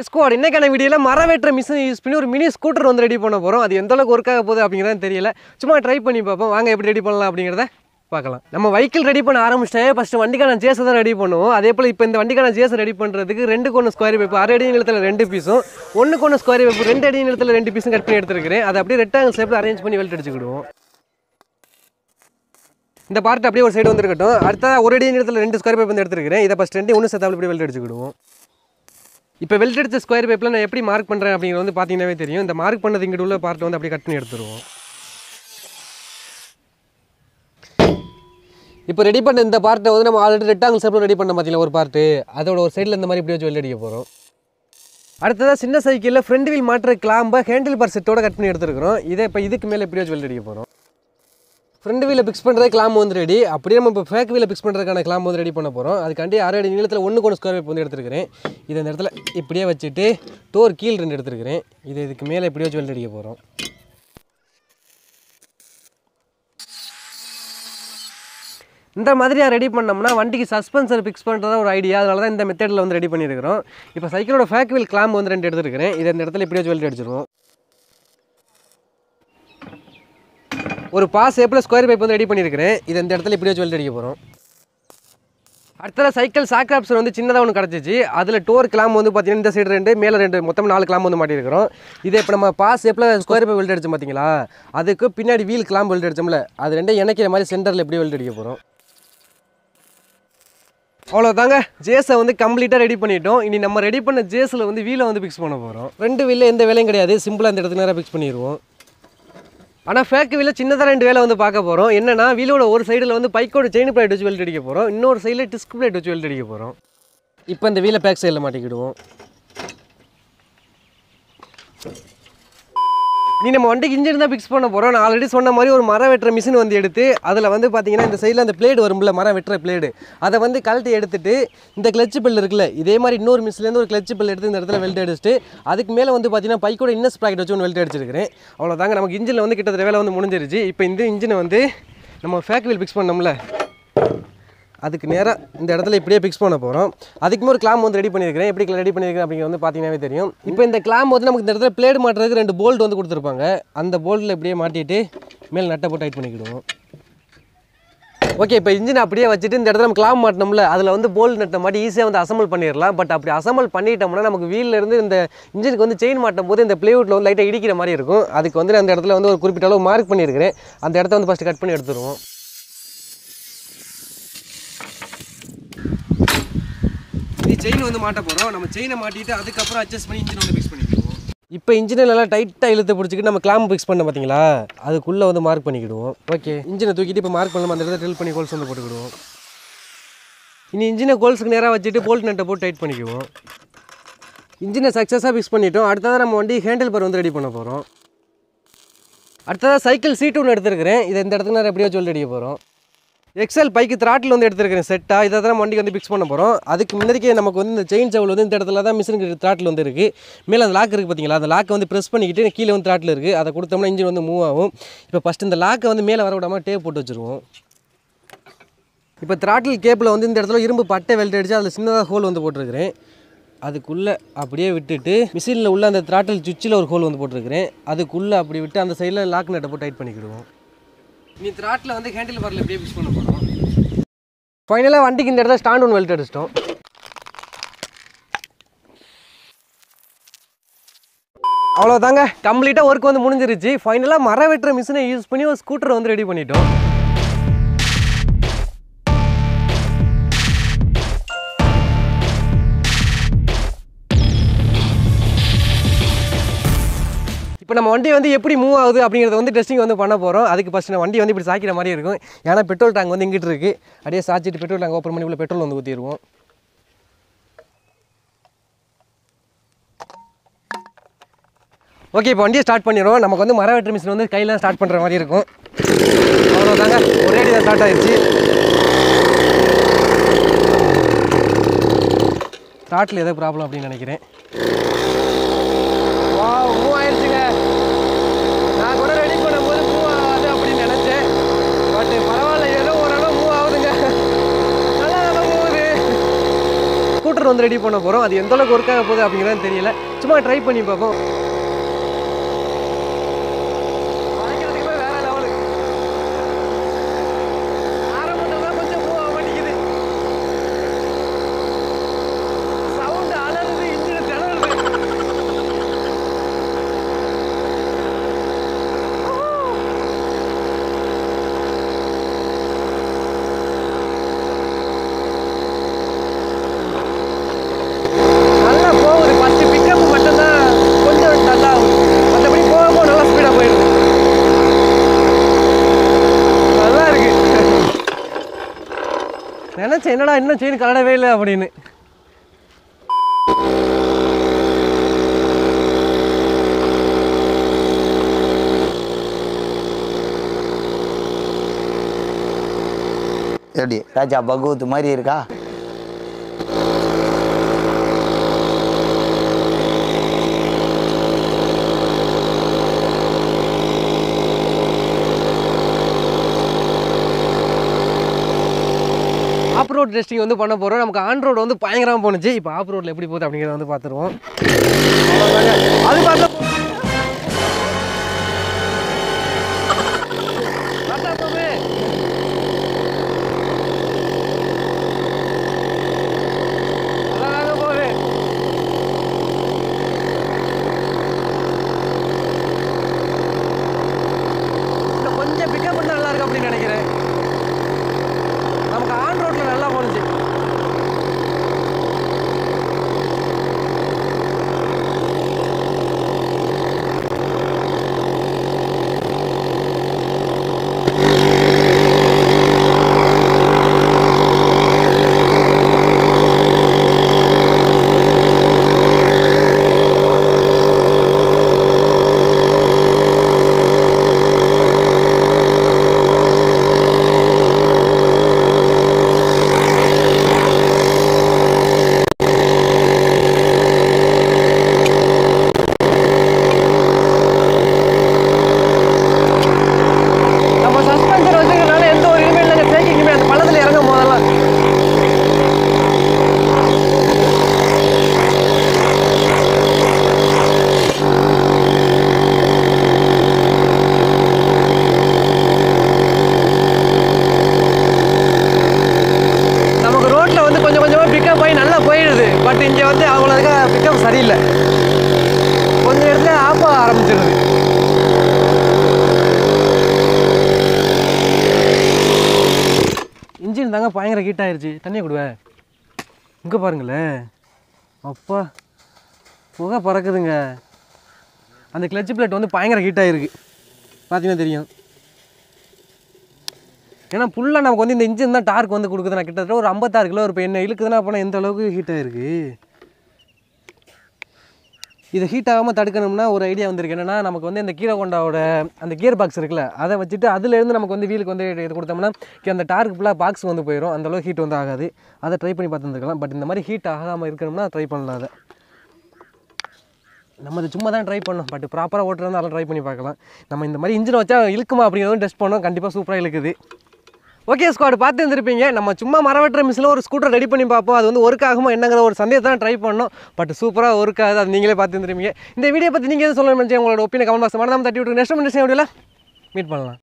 Squad இன்னைக்கான வீடியோவில் மரம் வெட்டுற மிஷினை யூஸ் பண்ணி ஒரு மினி ஸ்கூட்டர் வந்து ரெடி பண்ண போகிறோம். அது எந்த அளவுக்கு ஒர்க் ஆக போகுது அப்படிங்கிறது தெரியல. சும்மா ட்ரை பண்ணி பார்ப்போம். வாங்க எப்படி ரெடி பண்ணலாம் அப்படிங்கிறத பார்க்கலாம். நம்ம வெஹிக்கிள் ரெடி பண்ண ஆரம்பிச்சிட்டே ஃபஸ்ட்டு வண்டிக்கான ஜேஸை தான் ரெடி பண்ணுவோம். அதே போல் இப்போ இந்த வண்டிக்கான ஜேஸை ரெடி பண்ணுறதுக்கு 2 ஸ்கொயர் பேப்பர் 6 அடி நீளத்தில் 2 பீஸும் 1 ஸ்கொயர் பேப்பர் 2 அடி நீளத்தில் 2 பீஸும் கட் பண்ணி எடுத்துருக்கிறேன். அதை அப்படியே ரெக்டாங்கிள் ஷேப்பில் அரேஞ்ச் பண்ணி வெல்ட் அடிச்சுக்கிடுவோம். இந்த பார்ட் அப்படியே ஒரு சைடு வந்துருக்கட்டும். அடுத்த 1 அடி நீளத்தில் 2 ஸ்கொயர் பேப்பர் வந்து எடுத்துருக்கிறேன். இதை ஃபஸ்ட் 2 ஒன்று சேர்த்து அப்படியே வெல்ட் அடிச்சுக்கிடுவோம். இப்போ வெல்ட் அடித்த ஸ்கொயர் பேப்பரில் நான் எப்படி மார்க் பண்ணுறேன் அப்படிங்கிறது வந்து பார்த்தீங்கன்னாவே தெரியும். இந்த மார்க் பண்ணது இங்கிட்ட உள்ள பார்ட்டை வந்து அப்படியே கட் பண்ணி எடுத்துருவோம். இப்போ ரெடி பண்ண இந்த பார்ட்டை வந்து நம்ம ஆல்ரெடி ரெக்டாங்கிள் ஷேப்பில் ரெடி பண்ண பார்த்தீங்களா ஒரு பார்ட்டு, அதோட ஒரு சைடில் இந்த மாதிரி இப்படி வச்சு வெல்ட் அடிக்க போகிறோம். அடுத்ததாக சின்ன சைக்கிளில் ஃப்ரண்ட் வீல் மாட்டுற கிளாம்பை ஹேண்டில் பார் செட்டோட கட் பண்ணி எடுத்துருக்கிறோம். இதை இப்போ இதுக்கு மேலே எப்படி வச்சு வெல்ட் அடிக்க போகிறோம். ஃப்ரண்ட் வீலை ஃபிக்ஸ் பண்ணுறது கிளாம்பு வந்து ரெடி. அப்படியே நம்ம இப்போ ஃபேக் வீலை ஃபிக்ஸ் பண்ணுறதுக்கான கிளாம்பு வந்து ரெடி பண்ண போகிறோம். அதுக்காண்டி 6 அடி நீளத்தில் 1 ஸ்கொயர் பேப்பர் வந்து எடுத்துருக்கிறேன். இதை இந்த இடத்துல இப்படியே வச்சுட்டு டோர் கீழ் 2 எடுத்துருக்கிறேன். இதை இதுக்கு மேலே இப்படியே வச்சு வெல்ட் அடிக்க போகிறோம். இந்த மாதிரியாக ரெடி பண்ணோம்னா வண்டிக்கு சஸ்பென்சர் ஃபிக்ஸ் பண்ணுறதா ஒரு ஐடியா. அதனால தான் இந்த மெத்தடில் வந்து ரெடி பண்ணியிருக்கிறோம். இப்போ சைக்கிளோட ஃபேக் வீல் கிளாம்பு வந்து 2 எடுத்துருக்கிறேன். இதை இந்த இடத்துல இப்படியே வச்சு வெல்ட் அடிச்சிருவோம். ஒரு பாஸ் ஷேப்பில் ஸ்கொயர் பைப் வந்து ரெடி பண்ணியிருக்கிறேன். இதை இந்த இடத்துல இப்படியே வச்சு வெல்ட் அடிக்க போகிறோம். அடுத்தது சைக்கிள் சாக் ஆப்ஷன் வந்து சின்னதாக ஒன்று கிடச்சிச்சு. அதில் டோர் கிளாம்பு வந்து பார்த்தீங்கன்னா இந்த சைடு 2 மேலே 2 மொத்தம் 4 கிளாம்பு வந்து மாட்டியிருக்கிறோம். இதை இப்போ நம்ம பாஸ் ஷேப்பில் ஸ்கொயர் பைப் வெல்ட் அடிச்சோம் பார்த்தீங்களா, அதுக்கு பின்னாடி வீல் கிளாம்பு வெல்ட் அடிச்சோம்ல, அது 2 இணைக்கிற மாதிரி சென்டரில் எப்படியே வெல்ட் அடிக்க போகிறோம். அவ்வளோதாங்க, ஜேஸை வந்து கம்ப்ளீட்டாக ரெடி பண்ணிட்டோம். இனி நம்ம ரெடி பண்ண ஜேஸில் வந்து வீலை வந்து ஃபிக்ஸ் பண்ண போகிறோம். 2 வீலில் எந்த வேலையும் கிடையாது, சிம்பிளாக இந்த இடத்துல நேராக ஃபிக்ஸ் பண்ணிடுவோம். ஆனால் ஃபேக் வீலில் சின்னதாக 2 வேலை வந்து பார்க்க போகிறோம். என்னென்னா வீலோட ஒரு சைடில் வந்து பைக்கோட செயின் பிளேட் வச்சு வெல்ட் அடிக்க போகிறோம், இன்னொரு சைடில் டிஸ்க் பிளேட் வச்சு வெல்ட் அடிக்க போகிறோம். இப்போ இந்த வீலை பேக் சைடில் மாட்டிக்கிடுவோம். நீ நம்ம வண்டிக்கு இன்ஜின் தான் ஃபிக்ஸ் பண்ண போகிறோம். நான் ஆல்ரெடி சொன்ன மாதிரி ஒரு மரம் வெட்டுற மிஷின் வந்து எடுத்து அதில் வந்து பார்த்தீங்கன்னா இந்த சைடில் அந்த பிளேடு வரும்ல, மரம் வெட்டுற பிளேடு, அதை வந்து கழட்டி எடுத்துட்டு இந்த கிளச்சு பெல் இருக்குல்ல, இதே மாதிரி இன்னொரு மிஷின்லேருந்து ஒரு கிளச்சு பெல் எடுத்து இந்த இடத்துல வெல்ட் அடிச்சுட்டு அதுக்கு மேலே வந்து பார்த்தீங்கன்னா பைக்கோட இன்னஸ் ப்ராக்கெட் வச்சு ஒன்று வெல்ட் அடிச்சிருக்கிறேன். அவ்வளோதாங்க, நமக்கு இன்ஜினில் வந்து கிட்டத்தட்ட வேலை வந்து முடிஞ்சிருச்சு. இப்போ இந்த இன்ஜினை வந்து நம்ம ஃபேக் வீல் ஃபிக்ஸ் பண்ணோம்ல, அதுக்கு நேராக இந்த இடத்துல இப்படியே ஃபிக்ஸ் பண்ண போகிறோம். அதுக்குமே ஒரு கிளாம்பு வந்து ரெடி பண்ணியிருக்கிறேன். எப்படி ரெடி பண்ணியிருக்கிறேன் அப்படிங்கிறது வந்து பார்த்தீங்கன்னாவே தெரியும். இப்போ இந்த கிளாம்பு வந்து நமக்கு இந்த இடத்துல பிளேடு மாட்டுறதுக்கு 2 போல்ட் வந்து கொடுத்துருப்பாங்க. அந்த போல்ட்டில் இப்படியே மாட்டிட்டு மேலே நட்டை போட்டு டைட் பண்ணிக்கிடுவோம். ஓகே, இப்போ இன்ஜின் அப்படியே வச்சுட்டு இந்த இடத்துல நம்ம கிளாம்பு மாட்டினோம்ல, அதில் வந்து போல்ட் நட்டை மாட்டி ஈஸியாக வந்து அசம்பிள் பண்ணிடலாம். பட் அப்படி அசம்பிள் பண்ணிட்டோம்னா நமக்கு வீலிலேருந்து இந்த இன்ஜினுக்கு வந்து செயின் மாட்டும் போது இந்த பிளேவுட்டில் வந்து லைட்டாக இடிக்கிற மாதிரி இருக்கும். அதுக்கு வந்து அந்த இடத்துல வந்து ஒரு குறிப்பிட்ட அளவு மார்க் பண்ணியிருக்கிறேன். அந்த இடத்த வந்து ஃபஸ்ட்டு கட் பண்ணி எடுத்துருவோம். செயின் வந்து மாட்ட போகிறோம். நம்ம செயினை மாட்டிட்டு அதுக்கப்புறம் அட்ஜஸ்ட் பண்ணி இன்ஜின் வந்து ஃபிக்ஸ் பண்ணிக்கிடுவோம். இப்போ இன்ஜினை நல்லா டைட்டாக இழுத்து பிடிச்சிக்கிட்டு நம்ம கிளாம்பு ஃபிக்ஸ் பண்ண பார்த்தீங்களா, அதுக்குள்ளே வந்து மார்க் பண்ணிக்கிடுவோம். ஓகே, இன்ஜினை தூக்கிட்டு இப்போ மார்க் பண்ணலாம், அந்த இடத்துல ட்ரில் பண்ணி கோல்ஸ் வந்து போட்டுக்கிடுவோம். இனி இன்ஜினை கோல்ஸுக்கு நேராக வச்சுட்டு போல்ட் நட்டை போட்டு டைட் பண்ணிக்குவோம். இன்ஜினை சக்ஸஸாக ஃபிக்ஸ் பண்ணிட்டோம். அடுத்ததாக நம்ம வண்டி ஹேண்டில் பார் வந்து ரெடி பண்ண போகிறோம். அடுத்ததாக சைக்கிள் சீட்டு ஒன்று எடுத்துருக்கிறேன். இதை இந்த இடத்துல நேரம் எப்படியோ சொல்லி அடிக்க போகிறோம். எக்ஸல் பைக்கு த்ராட்டில் வந்து எடுத்துருக்கிறேன் செட்டாக. இதை தான் வண்டிக்கு வந்து ஃபிக்ஸ் பண்ண போகிறோம். அதுக்கு முன்னாடிக்கே நமக்கு வந்து இந்த செயின் சவுல் வந்து இந்த இடத்துல தான் மிஷினுக்கு த்ராட்டில் வந்து இருக்குது. மேலே அந்த லாக் இருக்குது பார்த்தீங்களா, அந்த லாக்கை வந்து ப்ரெஸ் பண்ணிக்கிட்டு கீழே வந்து த்ராட்டில் இருக்குது, அதை கொடுத்தோம்னா இன்ஜின் வந்து மூவ் ஆகும். இப்போ ஃபஸ்ட்டு இந்த லாக்கை வந்து மேலே வர விடாமல் டேப் போட்டு வச்சுருவோம். இப்போ த்ராட்டில் கேப்பில் வந்து இந்த இடத்துல இரும்பு பட்டை வெல்ட் அடித்து அதில் சின்னதாக ஹோல் வந்து போட்டிருக்கிறேன். அதுக்குள்ளே அப்படியே விட்டுட்டு மிஷினில் உள்ள அந்த த்ராட்டில் சுவிட்சில் ஒரு ஹோல் வந்து போட்டிருக்கிறேன். அதுக்குள்ளே அப்படி விட்டு அந்த சைடில் லாக் நட்டை போட்டு டைட் பண்ணிக்கிடுவோம். நீ த்ராட்டில் வந்து ஹேண்டில் பாரில் எப்படியே ஃபிக்ஸ் பண்ண போகிறோம். ஃபைனலாக வண்டிக்கு இந்த இடத்துல ஸ்டாண்ட் ஒன்று வெல்ட் அடிச்சிட்டோம். அவ்வளோதாங்க, கம்ப்ளீட்டாக ஒர்க் வந்து முடிஞ்சிருச்சு. ஃபைனலாக மரம் வெட்டுற மிஷினை யூஸ் பண்ணி ஒரு ஸ்கூட்டரை வந்து ரெடி பண்ணிட்டோம். இப்போ நம்ம வண்டி வந்து எப்படி மூவ் ஆகுது அப்படிங்கிறத வந்து டெஸ்டிங் வந்து பண்ண போகிறோம். அதுக்கு ஃபஸ்ட்டு நான் வண்டி வந்து இப்படி சாய்க்கிற மாதிரி இருக்கும். ஏன்னா பெட்ரோல் டேங்க் வந்து இங்கிட்டு இருக்குது. அப்படியே சாய்ச்சிட்டு பெட்ரோல் டேங்க் ஓப்பன் பண்ணி உள்ள பெட்ரோல் வந்து ஊற்றிடுவோம். ஓகே, இப்போ வண்டியை ஸ்டார்ட் பண்ணிடுவோம். நமக்கு வந்து மரம் வெட்டுற மிஷின் வந்து கையில் ஸ்டார்ட் பண்ணுற மாதிரி இருக்கும். அவ்வளோதாங்க, ஒரே அடி தான் ஸ்டார்ட் ஆகிடுச்சு. ஸ்டார்ட்டில் ஏதோ ப்ராப்ளம் அப்படின்னு நினைக்கிறேன். மூவ் ஆயிடுச்சுங்க. நான் கூட ரெடி பண்ணும்போது மூவ் ஆகாது அப்படின்னு நினச்சேன். பட் பரவாயில்ல, ஏதோ ஓரளவு மூவ் ஆகுதுங்க. நல்லா மூவ் ஆகுது. ஸ்கூட்டர் வந்து ரெடி பண்ண போகிறோம். அது எந்த அளவுக்கு ஒர்க் ஆக போகுது அப்படிங்கிறது தெரியல. சும்மா ட்ரை பண்ணி பார்ப்போம். நினச்சேன் என்னடா இன்னும் செயின் கலடவே இல்லை அப்படின்னு. எப்படி ராஜா பகவத் மாதிரி இருக்கா? ஆஃப் ரோட் டெஸ்டிங் வந்து பண்ண போகிறோம். நமக்கு ஆன் ரோடு வந்து பயங்கரமாக போணுச்சு. இப்போ ஆஃப் ரோட்டில் எப்படி போகுது அப்படிங்கிறத வந்து பார்த்துருவோம். அது பார்த்தா கொஞ்சம் பிக்கப் பண்ண நல்லா இருக்கு அப்படின்னு நினைக்கிறேன். நமக்கு ஆன் ரோட்டில் நல்லா போணுச்சு. பட் இங்கே வந்து அவ்வளோக்கா பிக்கப் சரியில்லை. கொஞ்சம் இடத்துல ஆஃப் ஆக ஆரம்பிச்சிருது. இன்ஜின் தாங்க பயங்கர ஹீட் ஆயிடுச்சு. தண்ணியை கொடுவேன். இங்கே பாருங்களேன், அப்பா புகை பறக்குதுங்க. அந்த கிளட்ச் பிளேட் வந்து பயங்கர ஹீட் ஆகிருக்கு, பார்த்தீங்கன்னா தெரியும். ஏன்னா ஃபுல்லாக நமக்கு வந்து இந்த இன்ஜின் தான் டார்க் வந்து கொடுக்குது. நான் கிட்டத்தட்ட ஒரு 56 கிலோ இப்போ என்ன இழுக்குதுன்னா அப்போ எந்த அளவுக்கு ஹீட் ஆகிருக்கு. இதை ஹீட் ஆகாமல் தடுக்கணும்னா ஒரு ஐடியா வந்திருக்கு. என்னென்னா நமக்கு வந்து இந்த கீழே கொண்டாவோட அந்த கியர் பாக்ஸ் இருக்குல்ல, அதை வச்சுட்டு அதுலேருந்து நமக்கு வந்து வீலுக்கு வந்து இது கொடுத்தோம்னா அந்த டார்க் ஃபுல்லாக பாக்ஸ் வந்து போயிடும். அந்தளவுக்கு ஹீட் வந்து ஆகாது. அதை ட்ரை பண்ணி பார்த்துருக்கலாம். பட் இந்த மாதிரி ஹீட் ஆகாமல் இருக்கணும்னா ட்ரை பண்ணலாம். அதை நம்ம அது சும்மா தான் ட்ரை பண்ணோம். பட் ப்ராப்பராக ஓட்டுறதா அதெல்லாம் ட்ரை பண்ணி பார்க்கலாம். நம்ம இந்த மாதிரி இன்ஜினை வச்சா இழுக்குமா அப்படிங்கிறதும் டெஸ்ட் பண்ணோம். கண்டிப்பாக சூப்பராக இழுக்குது. ஓகே ஸ்குவாட், பார்த்து இருந்திருப்பீங்க. நம்ம சும்மா மரவெட்டுற மிஷினில் ஒரு ஸ்கூட்டர் ரெடி பண்ணி பார்ப்போம். அது வந்து ஒர்க் ஆகுமா என்னங்கிற ஒரு சந்தேகத்தை தான் ட்ரை பண்ணோம். பட் சூப்பராக ஒர்க் ஆகுது. அது நீங்களே பார்த்து இருந்திருப்பீங்க. இந்த வீடியோ பற்றி நீங்கள் எதுவும் சொல்லணும்னு நினச்சி உங்களோட ஒப்பீனியன் கமெண்ட் பாக்ஸ் மறக்காம தட்டி விட்டுருங்க. நெக்ஸ்ட் வீடியோவில் மீட் பண்ணலாம்.